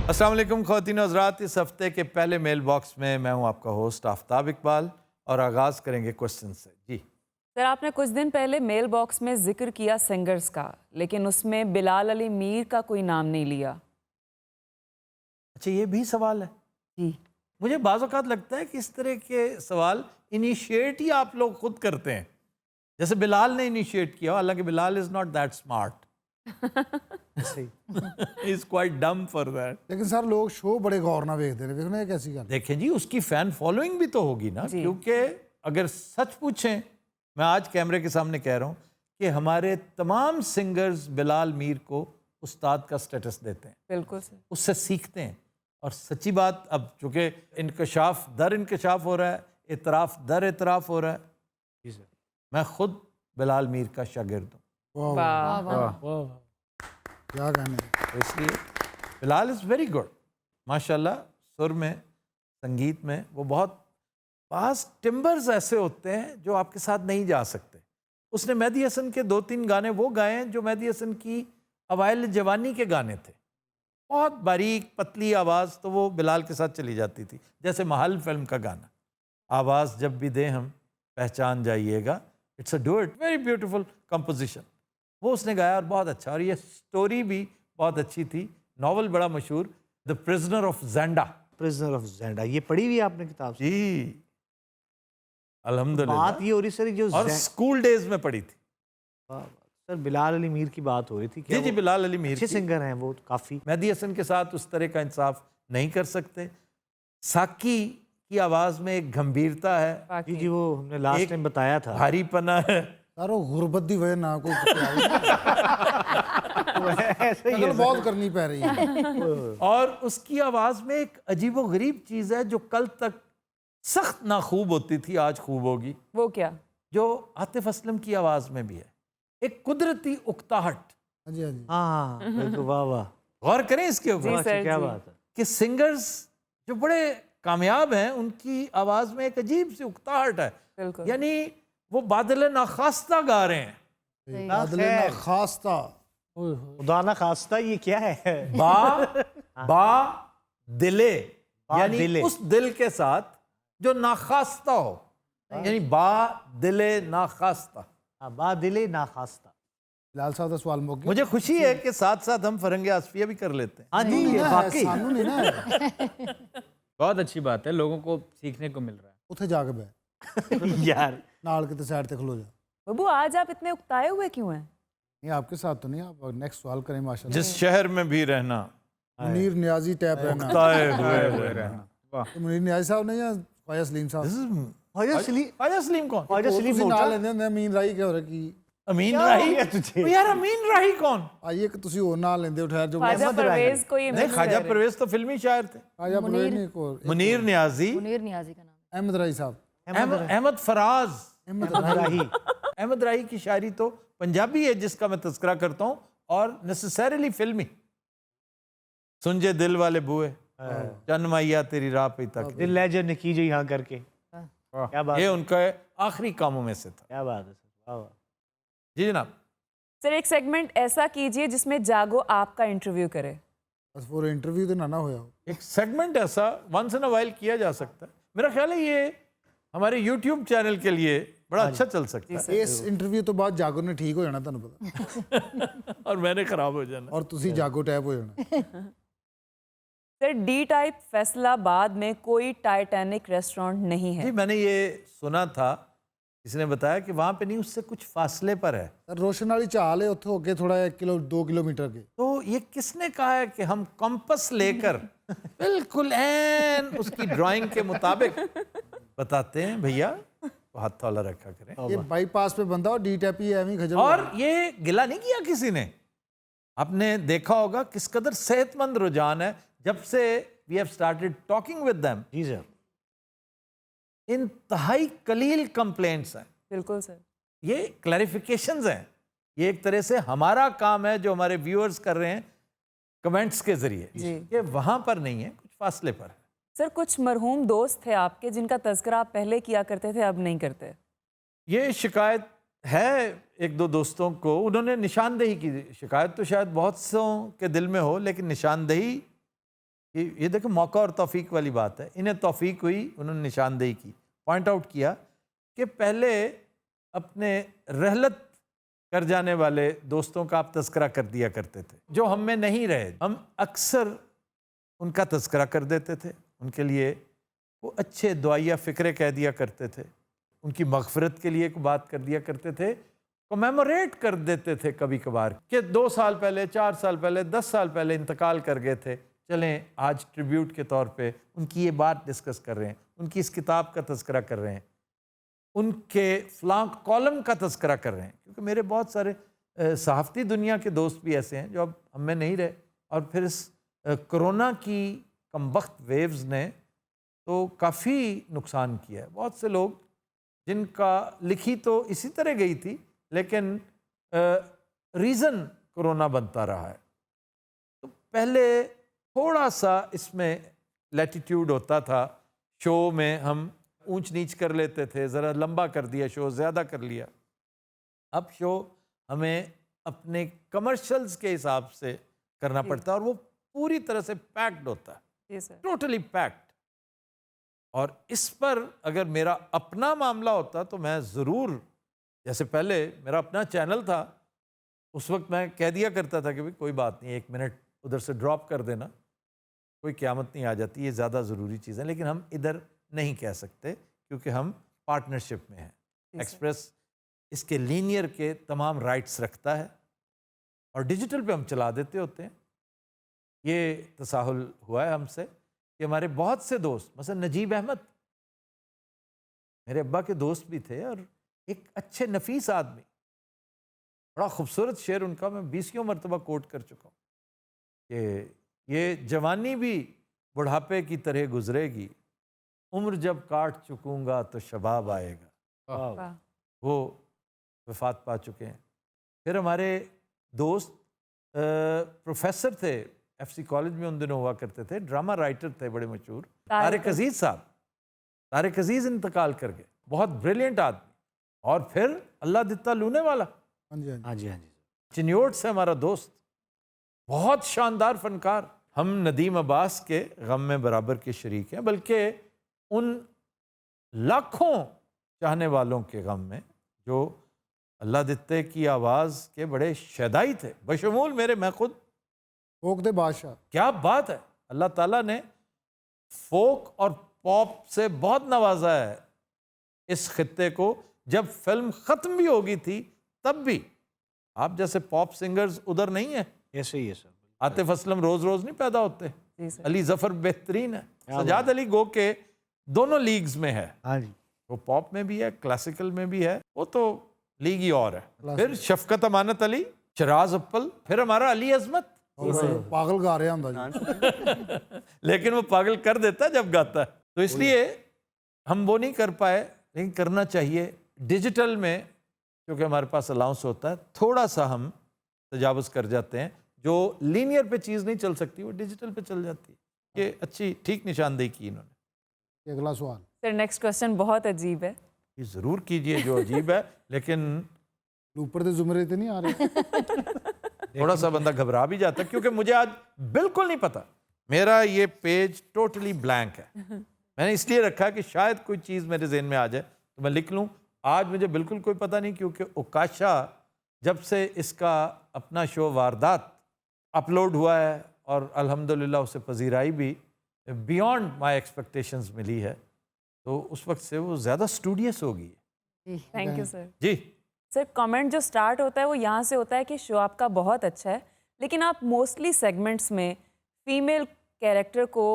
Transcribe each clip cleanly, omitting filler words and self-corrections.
अस्सलाम वालेकुम ख़वातीन हज़रात, इस हफ्ते के पहले मेल बॉक्स में मैं हूं आपका होस्ट आफ्ताब इकबाल और आगाज़ करेंगे क्वेश्चन से। जी सर, आपने कुछ दिन पहले मेल बॉक्स में जिक्र किया सिंगर्स का, लेकिन उसमें बिलाल अली मीर का कोई नाम नहीं लिया। अच्छा, ये भी सवाल है। जी मुझे बाज़ औक़ात लगता है कि इस तरह के सवाल इनिशिएट ही आप लोग खुद करते हैं, जैसे बिलाल ने इनिशिएट किया, हालांकि Bilal is not that smart, is quite डम फॉर दैट। लेकिन सर लोग शो बड़े गौर ना देखते हैं, देखो ना कैसी गल। देखें जी, उसकी फ़ैन फॉलोइंग भी तो होगी ना, क्योंकि अगर सच पूछें, मैं आज कैमरे के सामने कह रहा हूँ कि हमारे तमाम सिंगर्स बिलाल मीर को उस्ताद का स्टेटस देते हैं, बिल्कुल सर, उससे सीखते हैं। और सच्ची बात, अब चूँकि इनकशाफ दर इनकशाफ हो रहा है, इतराफ़ दर इतराफ़ हो रहा है, जी सर, मैं खुद बिलाल मीर का शागिर्द हूँ। वाह वाह वाह, क्या कहने। तो इसलिए बिलाल इज़ वेरी गुड माशाल्लाह। सुर में, संगीत में वो बहुत पास टिम्बर्स ऐसे होते हैं जो आपके साथ नहीं जा सकते। उसने मेहदी हसन के 2-3 गाने वो गाए हैं जो मेहदी हसन की अवाइल जवानी के गाने थे। बहुत बारीक पतली आवाज़, तो वो बिलाल के साथ चली जाती थी। जैसे महल फिल्म का गाना, आवाज़ जब भी दें हम पहचान जाइएगा, it's a duet, very beautiful composition, वो उसने गाया और बहुत अच्छा। और ये स्टोरी भी बहुत अच्छी थी, नॉवल बड़ा मशहूर, the prisoner of Zenda. Prisoner of Zenda, ये पढ़ी हुई है आपने किताब से? जी अल्हम्दुलिल्लाह। बात ये हो रही सर, जो और स्कूल डेज में पढ़ी थी। सर बिलाल अली मीर की बात हो रही थी। जी जी, बिलाल अली मीर अच्छे की। सिंगर हैं वो काफ़ी। मेहदी हसन के साथ उस तरह का इंसाफ नहीं कर सकते। साकी की आवाज़ में एक गंभीरता है, जी जी, वो हमने लास्ट टाइम बताया था। भारीपना है। सर वो गुरबत दी वजह ना कोई ऐसे ही है सर। बहुत करनी पै रही है। और उसकी आवाज़ में एक अजीबो गरीब चीज़ है जो कल तक सख्त नाखूब होती थी, आज खूब होगी। वो क्या? जो आतिफ असलम की आवाज़ में भी है, एक कुदरती उकताहट। हाँ जी हाँ जी। हाँ बिल्कुल, वाह वाह, गौर करें इसके ऊपर जी सर, क्या जी। बात है। कि सिंगर्स जो बड़े कामयाब हैं, उनकी आवाज़ में एक अजीब सी उकताहट है, बिल्कुल। यानी वो बादल नाखास्ता गा रहे हैं। बादल ना खास्ता। खुदा ना खास्ता, ये क्या है? बा दिले, बा यानी दिले। उस दिल के साथ जो नाखास्ता हो, यानी बा दिले नाखास्ता। हाँ, बा दिले ना खास्ता। लाल साहब का सवाल मौके। मुझे खुशी है कि साथ साथ हम फरंगे आसफिया भी कर लेते हैं। हाँ जी, ये वाकई सानू नहीं ना बहुत अच्छी बात है, लोगों को सीखने को मिल रहा है। उठे जाके बह यार। नाल के साइड ते खलो जा। बब्बू, आज आप इतने उकताए हुए क्यों हैं? नहीं आपके साथ तो नहीं, आप नेक्स्ट सवाल करें माशाल्लाह। जिस शहर में भी रहना, मुनीर नियाजी टैप रहना। ताए हुए रहना। तो मुनीर नियाजी साहब नहीं या ख्वाजा सलीम साहब? ख्वाजा सलीम, ख्वाजा सलीम कौन? ख्वाजा सलीम ਤੁਸੀਂ मोटा। ਨਾਲ ਲੈਂਦੇ ਹੁੰਦੇ ਅਮੀਨ ਰਾਈ ਕਿਉਂ ਰੱਖੀ? अमीन क्या हो राही? गया तुझे? ओ यार, अमीन राही कौन? ਆਈਏ ਕਿ ਤੁਸੀਂ ਹੋਰ ਨਾਲ ਲੈਂਦੇ ਹੋ ਠਹਿਰ ਜੋ। ख्वाजा परवेज को ये नहीं, मिस ख्वाजा कर रहे हैं। परवेज तो फिल्मी शायर थे। ਆਜਾ ਪ੍ਰਵੇਸ਼ ਨਹੀਂ ਕੋਲ मुनीर न्याजी, मुनीर नियाजी का नाम है। अहमद राई साहब। अहमद फराज। अहमद राही। अहमद राही की शायरी तो पंजाबी है जिसका मैं तज़किरा करता हूँ, और नेसेसरीली फिल्मी। सुनजे दिल वाले बुए, चन माइया तेरी राह पे तक, दिल लेजर ने की जो यहाँ करके, क्या बात ये है, उनका आखिरी कामों में से था। क्या बात है सर, वाह वाह। जी जनाब। सर, एक सेगमेंट ऐसा कीजिए जिसमें जागो आपका इंटरव्यू करे। बस वो इंटरव्यू तो ना होया हो। एक सेगमेंट ऐसा वंस इन अ वाइल किया जा सकता है। मेरा ख्याल है ये हमारे यूट्यूब चैनल के लिए बड़ा अच्छा चल सकता है। इस इंटरव्यू तो बाद जागो ने ठीक हो जाना ਤੁਹਾਨੂੰ ਪਤਾ और मैंने खराब हो जाना। और ਤੁਸੀਂ जागो टैप हो जाना। सर, डी टाइप फैसलाबाद में कोई टाइटैनिक रेस्टोरेंट नहीं है। जी, मैंने ये सुना था, किसी ने बताया कि वहाँ पे नहीं, उससे कुछ फासले पर है। सर रोशन वाली चाल है ਉੱਥੋਂ ਅੱਗੇ थोड़ा 1-2 किलोमीटर के। तो ये किसने कहा है कि हम कंपस लेकर बिल्कुल एन उसकी ड्राइंग के मुताबिक बताते हैं? भैया हाथ थौला रखा करें। ये बाईपास पे बंदा और डी टैप ही एवं खजल। और ये गिला नहीं किया किसी ने। आपने देखा होगा किस कदर सेहतमंद रुझान है जब से we have started talking with them. जी सर, इंतहाई कलील कंप्लेंट्स हैं। बिल्कुल सर। ये क्लैरिफिकेशंस हैं। ये एक तरह से हमारा काम है जो हमारे व्यूअर्स कर रहे हैं कमेंट्स के जरिए। जी। ये वहां पर नहीं है, कुछ फासले पर है। सर, कुछ मरहूम दोस्त थे आपके जिनका तज़किरा आप पहले किया करते थे, अब नहीं करते। ये शिकायत है एक दो दोस्तों को, उन्होंने निशानदेही की। शिकायत तो शायद बहुत सौ के दिल में हो, लेकिन निशानदेही कि ये देखो मौका और तौफीक वाली बात है। इन्हें तौफीक हुई, उन्होंने निशानदेही की, पॉइंट आउट किया कि पहले अपने रहलत कर जाने वाले दोस्तों का आप तस्करा कर दिया करते थे, जो हम में नहीं रहे। हम अक्सर उनका तस्करा कर देते थे, उनके लिए वो अच्छे दुआया फ़िक्रे कह दिया करते थे, उनकी मग़फ़िरत के लिए एक बात कर दिया करते थे, कमेमोरेट कर देते थे कभी कभार कि 2 साल पहले, 4 साल पहले, 10 साल पहले इंतकाल कर गए थे, चलें आज ट्रिब्यूट के तौर पे उनकी ये बात डिस्कस कर रहे हैं, उनकी इस किताब का तस्करा कर रहे हैं, उनके फ़लाँ कॉलम का तस्करा कर रहे हैं। क्योंकि मेरे बहुत सारे सहाफ़ती दुनिया के दोस्त भी ऐसे हैं जो अब हम में नहीं रहे। और फिर इस कोरोना की कमबख्त वेव्स ने तो काफ़ी नुकसान किया है। बहुत से लोग जिनका लिखी तो इसी तरह गई थी, लेकिन रीज़न कोरोना बनता रहा है। तो पहले थोड़ा सा इसमें लैटिट्यूड होता था, शो में हम ऊंच नीच कर लेते थे, ज़रा लंबा कर दिया शो, ज़्यादा कर लिया। अब शो हमें अपने कमर्शियल्स के हिसाब से करना पड़ता है और वो पूरी तरह से पैक्ड होता है, जी सर। Totally packed. और इस पर अगर मेरा अपना मामला होता तो मैं ज़रूर, जैसे पहले मेरा अपना चैनल था, उस वक्त मैं कह दिया करता था कि भाई कोई बात नहीं, 1 मिनट उधर से ड्रॉप कर देना, कोई क़यामत नहीं आ जाती, ये ज़्यादा ज़रूरी चीज़ है। लेकिन हम इधर नहीं कह सकते क्योंकि हम पार्टनरशिप में हैं। एक्सप्रेस इसके लीनियर के तमाम राइट्स रखता है और डिजिटल पे हम चला देते होते हैं। ये तसाहुल हुआ है हमसे कि हमारे बहुत से दोस्त, मसलन नजीब अहमद मेरे अब्बा के दोस्त भी थे और एक अच्छे नफीस आदमी, बड़ा खूबसूरत शेर उनका मैं 20 मरतबा कोट कर चुका हूँ कि ये जवानी भी बुढ़ापे की तरह गुजरेगी, उम्र जब काट चुकूंगा तो शबाब आएगा। वाह। वो वफात पा चुके हैं। फिर हमारे दोस्त प्रोफेसर थे, एफसी कॉलेज में उन दिनों हुआ करते थे, ड्रामा राइटर थे बड़े मशहूर, तारिक अजीज़ साहब। तारिक अजीज़ इंतकाल कर गए, बहुत ब्रिलियंट आदमी। और फिर अल्लाह दित्ता लूने वाला हाँ जी, हाँ जी। हाँ जी, हाँ जी। चिन्योट से हमारा दोस्त, बहुत शानदार फनकार। हम नदीम अब्बास के गम में बराबर के शरीक हैं, बल्कि उन लाखों चाहने वालों के गम में जो अल्लाह दित्ते की आवाज़ के बड़े शैदाई थे, बशमूल मेरे, मैं खुद। फोक दे बादशाह। क्या बात है, अल्लाह ताला ने फोक और पॉप से बहुत नवाजा है इस खित्ते को। जब फिल्म ख़त्म भी होगी थी तब भी आप जैसे पॉप सिंगर्स उधर नहीं है, ऐसे ही है सर। आतिफ असलम रोज़ रोज़ नहीं पैदा होते, जी सर। अली जफ़र बेहतरीन है, सजाद अली गो के दोनों लीग्स में है, हाँ जी। वो पॉप में भी है, क्लासिकल में भी है, वो तो लीग ही और है। फिर शफकत अमानत अली, शराज अप्पल, फिर हमारा अली अजमत। और पागल गा रहा होंदा जी। लेकिन वो पागल कर देता है जब गाता है। तो इसलिए हम वो नहीं कर पाए, लेकिन करना चाहिए। डिजिटल में क्योंकि हमारे पास अलाउंस होता है, थोड़ा सा हम तजावज़ कर जाते हैं, जो लीनियर पे चीज़ नहीं चल सकती वो डिजिटल पे चल जाती है। ये अच्छी ठीक निशानदेही की इन्होंने। अगला सवाल। सर नेक्स्ट क्वेश्चन बहुत अजीब है। ये ज़रूर कीजिए जो अजीब है, लेकिन ऊपर से जुमरे तो नहीं आ रहे। थोड़ा सा बंदा घबरा भी जाता है क्योंकि मुझे आज बिल्कुल नहीं पता, मेरा ये पेज टोटली ब्लैंक है। मैंने इसलिए रखा कि शायद कोई चीज़ मेरे जहन में आ जाए तो मैं लिख लूँ। आज मुझे बिल्कुल कोई पता नहीं, क्योंकि उकाशा जब से इसका अपना शो वारदात अपलोड हुआ है और अल्हम्दुलिल्लाह उसे पजीराई भी बियॉन्ड माय एक्सपेक्टेशंस मिली है, तो उस वक्त से वो ज़्यादा स्टूडियस हो गई है। Thank you sir. जी सर कमेंट जो स्टार्ट होता है वो यहाँ से होता है कि शो आपका बहुत अच्छा है, लेकिन आप मोस्टली सेगमेंट्स में फीमेल कैरेक्टर को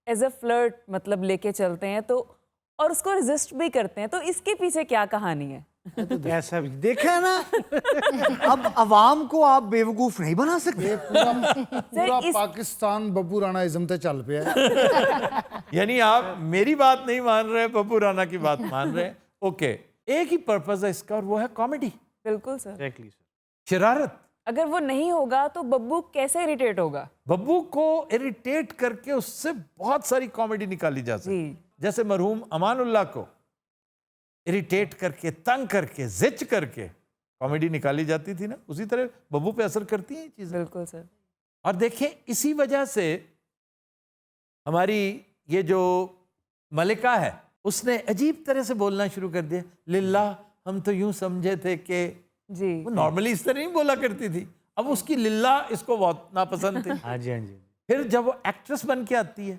एज अ फ्लर्ट मतलब लेके चलते हैं, तो और उसको रेजिस्ट भी करते हैं, तो इसके पीछे क्या कहानी है? ऐसा भी देखा है ना। अब अवाम को आप बेवकूफ नहीं बना सकते। ये पूरा इस- पाकिस्तान बब्बू राणा इज़म ते चल पे है। यानी आप मेरी बात नहीं मान रहे, बब्बू राणा की बात मान रहे हैं। ओके, एक ही पर्पस है इसका और वो है कॉमेडी, बिल्कुल सर। Exactly sir. शरारत। अगर वो नहीं होगा तो बब्बू कैसे इरिटेट होगा? बब्बू को इरिटेट करके उससे बहुत सारी कॉमेडी निकाली जा सकती है। जी। जैसे मरहूम अमानुल्लाह को इरिटेट करके, तंग करके, जिच करके कॉमेडी निकाली जाती थी ना, उसी तरह बब्बू पे असर करती हैं ये चीज़ें। बिल्कुल सर। और देखिए इसी वजह से हमारी ये जो मलिका है उसने अजीब तरह से बोलना शुरू कर दिया, लिल्ला हम तो यूं समझे थे कि जी वो नॉर्मली इस तरह नहीं बोला करती थी, अब उसकी लिल्ला इसको बहुत नापसंद थी। हाँ जी, हाँ जी। फिर जब वो एक्ट्रेस बन के आती है,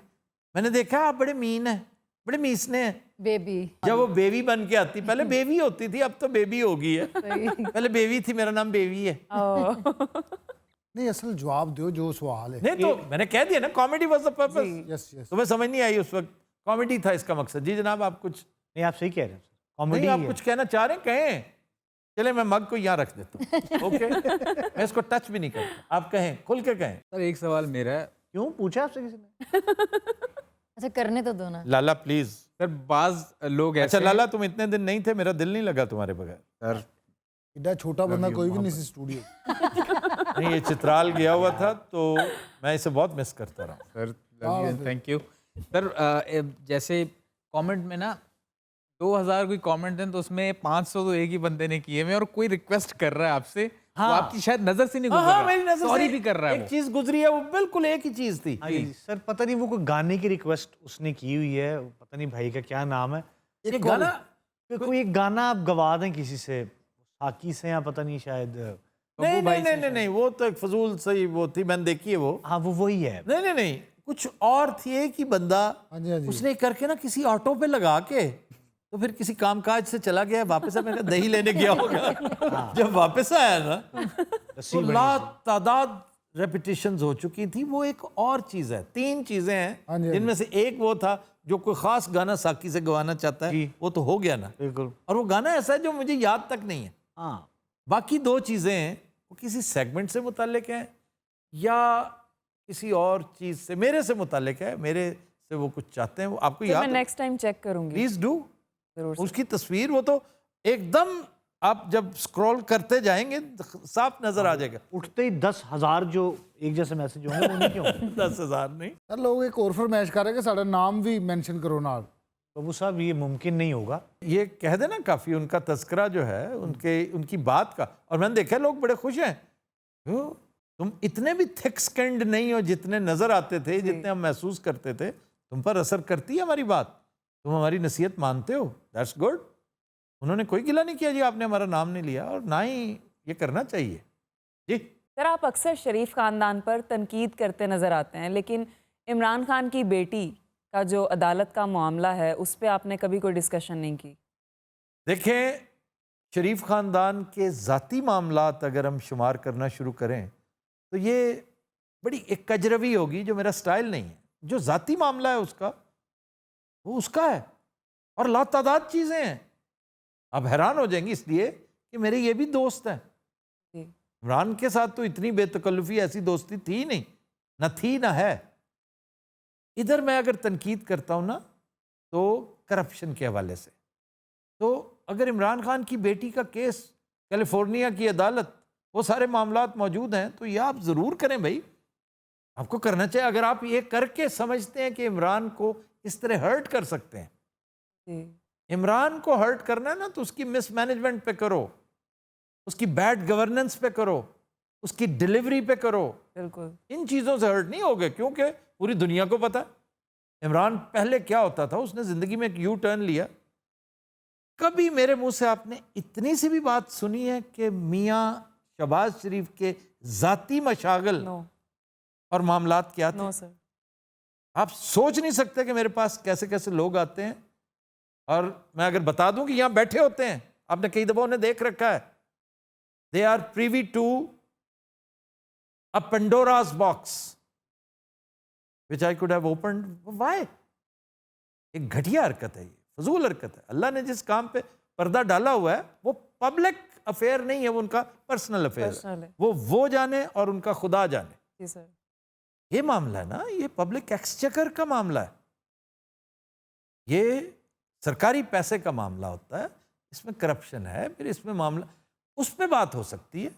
मैंने देखा आप बड़े मीन हैं, बड़े मीसने हैं। बेबी जब वो बेबी बन के आती, पहले बेबी होती थी, अब तो बेबी हो गई है। पहले बेबी थी, मेरा नाम बेबी है। नहीं असल जवाब दो जो सवाल है। नहीं तो मैंने कह दिया ना, comedy was the purpose. Yes yes तुम्हें समझ नहीं आई उस वक्त, कॉमेडी था इसका मकसद। जी जनाब, आप कुछ नहीं, आप सही कह रहे हैं सर, कॉमेडी नहीं, आप है। कुछ कहना चाह रहे हैं, कहें। चले मैं मग को यहाँ रख देता हूँ, ओके। मैं इसको टच भी नहीं करता, आप कहें, खुल के कहें। सर एक सवाल मेरा है। क्यों पूछा आपसे किसी ने? अच्छा करने तो दो ना। लाला प्लीज। सर बाज लोग अच्छा ऐसे लाला, तुम इतने दिन नहीं थे, मेरा दिल नहीं लगा तुम्हारे बगैर। सर इतना छोटा बंदा कोई भी नहीं सी स्टूडियो। नहीं, ये चित्राल गया हुआ था तो मैं इसे बहुत मिस करता रहा। Sir thank you sir. जैसे कमेंट में ना 2000 कोई कमेंट है तो उसमें 500 तो एक ही बंदे ने किए हुए हैं और कोई रिक्वेस्ट कर रहा है आपसे, हाँ। वो आपकी शायद नजर से नहीं गुजर हाँ, रहा, मेरी नजर सॉरी से भी कर रहा है एक वो। चीज गुजरी है, वो बिल्कुल एक ही चीज थी। हाँ जी, सर पता नहीं वो कोई गाने की रिक्वेस्ट उसने की हुई है, पता नहीं भाई का क्या नाम है। ये गाना कोई एक गाना आप गवा दें किसी से, साकी से या पता नहीं शायद। नहीं नहीं नहीं नहीं नहीं, वो तो एक फजूल सही वो थी, मैंने देखी है वो। हाँ वो वही है। नहीं नहीं नहीं, कुछ और थी। एक ही बंदा हाँ जी हाँ जी। उसने करके ना किसी ऑटो पे लगा के, तो फिर किसी कामकाज से चला गया, वापस मैंने कहा दही लेने गया होगा। जब वापस आया ना तो लातादाद रेपिटेशंस हो चुकी थी। वो एक और चीज है, 3 चीजें हाँ हैं जी, हाँ जिनमें से एक वो था जो कोई खास गाना साकी से गवाना चाहता है, वो तो हो गया ना। बिल्कुल। और वो गाना ऐसा है जो मुझे याद तक नहीं है। हाँ बाकी 2 चीजें हैं, वो किसी सेगमेंट से मुताल्लिक हैं या किसी और चीज से, मेरे से मुताल्लिक है, मेरे से वो कुछ चाहते हैं, वो आपको तो मैं याद। नेक्स्ट टाइम चेक करूंगी प्लीज डू। जरूर सर। उसकी तस्वीर वो तो एकदम, आप जब स्क्रॉल करते जाएंगे साफ नजर आ जाएगा। उठते ही 10,000 जो एक जैसे मैसेज होंगे वो नहीं क्यों? 10,000 नहीं। सर लोग एक और फरमाइश कर रहे हैं कि साਡਾ नाम भी मेंशन करो नाल। बाबू साहब ये मुमकिन नहीं होगा। ये कह देना काफी, उनका तस्करा जो है उनकी बात का। और मैंने देखा लोग बड़े खुश हैं, क्यों तुम इतने भी थिक स्किन्ड नहीं हो जितने नजर आते थे, जितने हम महसूस करते थे। तुम पर असर करती है हमारी बात, तुम हमारी नसीहत मानते हो, दैट्स गुड। उन्होंने कोई गिला नहीं किया जी आपने हमारा नाम नहीं लिया, और ना ही ये करना चाहिए जी। सर आप अक्सर शरीफ खानदान पर तनकीद करते नज़र आते हैं, लेकिन इमरान खान की बेटी का जो अदालत का मामला है उस पर आपने कभी कोई डिस्कशन नहीं की? देखें, शरीफ ख़ानदान के ज़ाती मामलात अगर हम शुमार करना शुरू करें तो ये बड़ी एक कजरवी होगी जो मेरा स्टाइल नहीं है। जो ज़ाती मामला है उसका, वो उसका है, और लातादाद चीज़ें हैं। आप हैरान हो जाएंगी इसलिए कि मेरे ये भी दोस्त हैं। जी। इमरान के साथ तो इतनी बेतकल्लुफ़ी ऐसी दोस्ती थी नहीं, ना थी ना है। इधर मैं अगर तनकीद करता हूँ ना तो करप्शन के हवाले से, तो अगर इमरान खान की बेटी का केस कैलिफोर्निया की अदालत, वो सारे मामलात मौजूद हैं, तो ये आप ज़रूर करें भाई, आपको करना चाहिए। अगर आप ये करके समझते हैं कि इमरान को इस तरह हर्ट कर सकते हैं, जी इमरान को हर्ट करना है ना, तो उसकी मिसमैनेजमेंट पे करो, उसकी बैड गवर्नेंस पे करो, उसकी डिलीवरी पे करो। बिल्कुल। इन चीज़ों से हर्ट नहीं होगे, क्योंकि पूरी दुनिया को पता है इमरान पहले क्या होता था। उसने ज़िंदगी में एक यू टर्न लिया। कभी मेरे मुंह से आपने इतनी सी भी बात सुनी है कि मियाँ शहबाज शरीफ के ज़ाती मशागल नो और मामलात क्या थे? No sir. आप सोच नहीं सकते कि मेरे पास कैसे कैसे लोग आते हैं, और मैं अगर बता दूं कि यहाँ बैठे होते हैं, आपने कई दफ़ा उन्हें देख रखा है, they are privy to a Pandora's box which I could have opened. Why? एक घटिया हरकत है, ये फजूल हरकत है। अल्लाह ने जिस काम पे पर्दा डाला हुआ है वो पब्लिक अफेयर नहीं है, वो उनका पर्सनल अफेयर है। पर्सनल है। वो जाने और उनका खुदा जाने। जी सर। ये मामला है ना, ये पब्लिक एक्सचेकर का मामला है, ये सरकारी पैसे का मामला होता है, इसमें करप्शन है, फिर इसमें मामला, उस पर बात हो सकती है।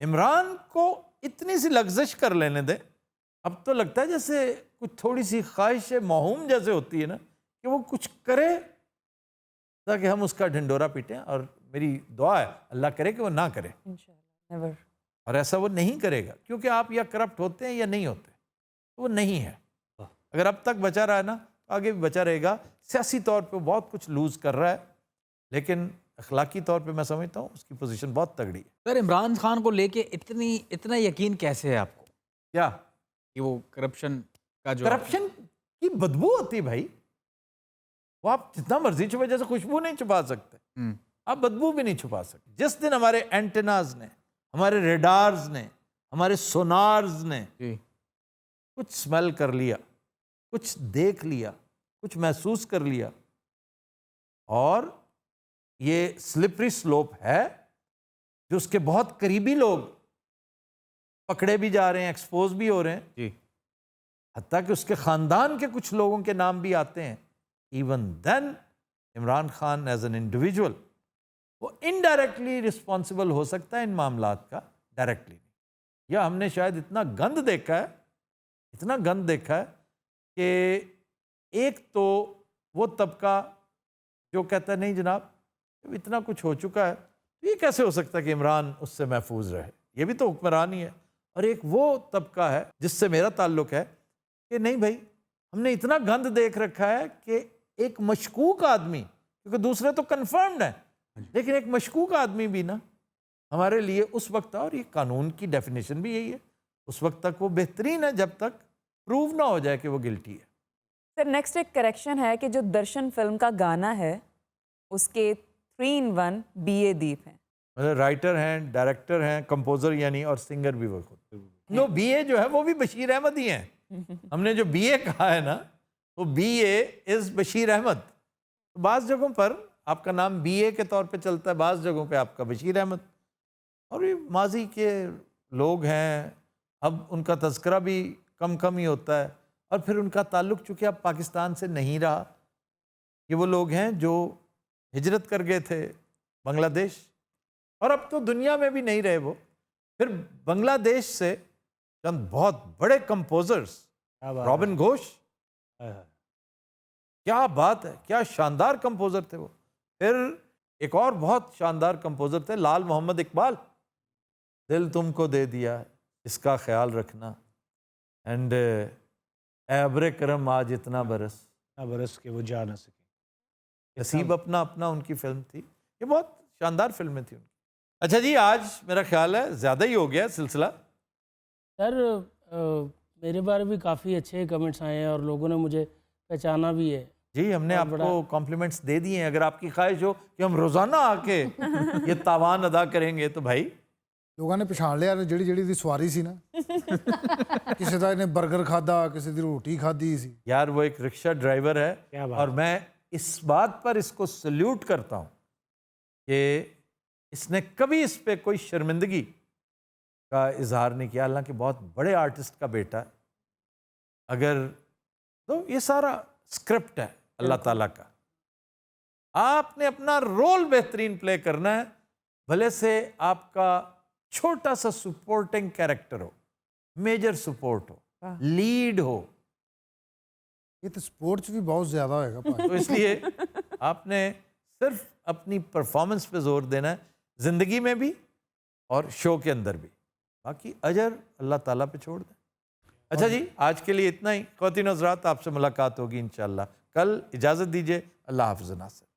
इमरान को इतनी सी लग्जश कर लेने दे। अब तो लगता है जैसे कुछ थोड़ी सी ख्वाहिश मौहूम जैसे होती है ना, कि वो कुछ करे ताकि हम उसका ढिंडोरा पीटें। और मेरी दुआ है अल्लाह करे कि वो ना करे, इंशाल्लाह नेवर। और ऐसा वो नहीं करेगा, क्योंकि आप या करप्ट होते हैं या नहीं होते, तो वो नहीं है। अगर अब तक बचा रहा है ना, आगे भी बचा रहेगा। सियासी तौर पे बहुत कुछ लूज कर रहा है, लेकिन अखलाकी तौर पे मैं समझता हूँ उसकी पोजीशन बहुत तगड़ी है। सर इमरान खान को लेके इतना यकीन कैसे है आपको क्या कि वो करप्शन का जो करप्शन की बदबू होती है भाई, वो आप जितना मर्जी छुपे, जैसे खुशबू नहीं छुपा सकते, आप बदबू भी नहीं छुपा सकते। जिस दिन हमारे एंटेनाज ने, हमारे रेडार्स ने, हमारे सोनार्स ने जी कुछ स्मेल कर लिया, कुछ देख लिया, कुछ महसूस कर लिया, और ये स्लिपरी स्लोप है जो उसके बहुत करीबी लोग पकड़े भी जा रहे हैं, एक्सपोज भी हो रहे हैं, जी हत्ता कि उसके ख़ानदान के कुछ लोगों के नाम भी आते हैं। Even then Imran Khan as an individual वो इनडायरेक्टली रिस्पॉन्सिबल हो सकता है इन मामलात का, डायरेक्टली नहीं। या हमने शायद इतना गंद देखा है, इतना गंद देखा है कि एक तो वो तबका जो कहता है नहीं जनाब जब इतना कुछ हो चुका है तो ये कैसे हो सकता है कि इमरान उससे महफूज रहे, ये भी तो हुक्मरान ही है। और एक वो तबका है जिससे मेरा ताल्लुक है कि नहीं भाई, हमने इतना गंद देख रखा है कि एक मशकूक आदमी, क्योंकि दूसरे तो कन्फर्म्ड है, लेकिन एक मशकूक आदमी भी ना हमारे लिए उस वक्त, और ये कानून की डेफिनेशन भी यही है, उस वक्त तक वो बेहतरीन है जब तक प्रूव ना हो जाए कि वो गिल्टी है। सर नेक्स्ट एक करेक्शन है कि जो दर्शन फिल्म का गाना है उसके 3 in 1 BA दीप हैं। मतलब राइटर हैं, डायरेक्टर हैं, कंपोजर यानी, और सिंगर भी वो खुद। नो BA जो है वो भी बशीर अहमद ही हैं। हमने जो BA कहा है ना, वो BA इज़ बशीर अहमद। तो बाज़ जगहों पर आपका नाम BA के तौर पे चलता है, बाज़ जगहों पे आपका बशीर अहमद। और ये माजी के लोग हैं, अब उनका तज़किरा भी कम कम ही होता है, और फिर उनका ताल्लुक़ चूँकि अब पाकिस्तान से नहीं रहा। ये वो लोग हैं जो हिजरत कर गए थे बांग्लादेश, और अब तो दुनिया में भी नहीं रहे वो। फिर बांग्लादेश से चंद बहुत बड़े कंपोजर्स, रॉबिन घोष, क्या बात है, क्या शानदार कंपोजर थे वो। फिर एक और बहुत शानदार कंपोजर थे लाल मोहम्मद इकबाल, दिल तुमको दे दिया है इसका ख्याल रखना, एंड अब्रे करम आज इतना बरस के वो जा ना सके। नसीब अपना अपना उनकी फिल्म थी। ये बहुत शानदार फिल्में थी उनकी। अच्छा जी, आज मेरा ख्याल है ज़्यादा ही हो गया सिलसिला। सर मेरे बारे भी काफ़ी अच्छे कमेंट्स आए हैं और लोगों ने मुझे पहचाना भी है। जी, हमने आपको कॉम्प्लीमेंट्स दे दिए हैं। अगर आपकी ख्वाहिश हो कि हम रोज़ाना आके ये तावान अदा करेंगे तो भाई लोगों ने पछाण लिया ਜਿਹੜੀ ਜਿਹੜੀ ਦੀ ਸਵਾਰੀ ਸੀ ਨਾ ਕਿਸੇ ਦਾ ਇਹਨੇ 버ਗਰ ਖਾਦਾ, ਕਿਸੇ ਦੀ ਰੋਟੀ ਖਾਦੀ ਸੀ। यार वो एक रिक्शा ड्राइवर है, क्या बात और मैं इस बात पर इसको सल्यूट करता हूँ कि इसने कभी इस पे कोई शर्मिंदगी का इजहार नहीं किया, हालांकि बहुत बड़े आर्टिस्ट का बेटा है। अगर तो ये सारा स्क्रिप्ट है अल्लाह ताला का, आपने अपना रोल बेहतरीन प्ले करना है, भले से आपका छोटा सा सपोर्टिंग कैरेक्टर हो, मेजर सपोर्ट हो, लीड हो, ਇਹ ਤਾਂ ਸਪੋਰਟ 'ਚ ਵੀ ਬਹੁਤ ਜ਼ਿਆਦਾ ਹੋਏਗਾ ਭਾਜੀ। तो इसलिए आपने सिर्फ अपनी परफॉर्मेंस पे जोर देना है, ज़िंदगी में भी और शो के अंदर भी। बाकी अजर अल्लाह ताला पे छोड़ दें। अच्छा जी, आज के लिए इतना ही। ख़वातीन हज़रात, आपसे मुलाकात होगी इंशाअल्लाह कल। इजाज़त दीजिए, अल्लाह हाफ़िज़ नासिर।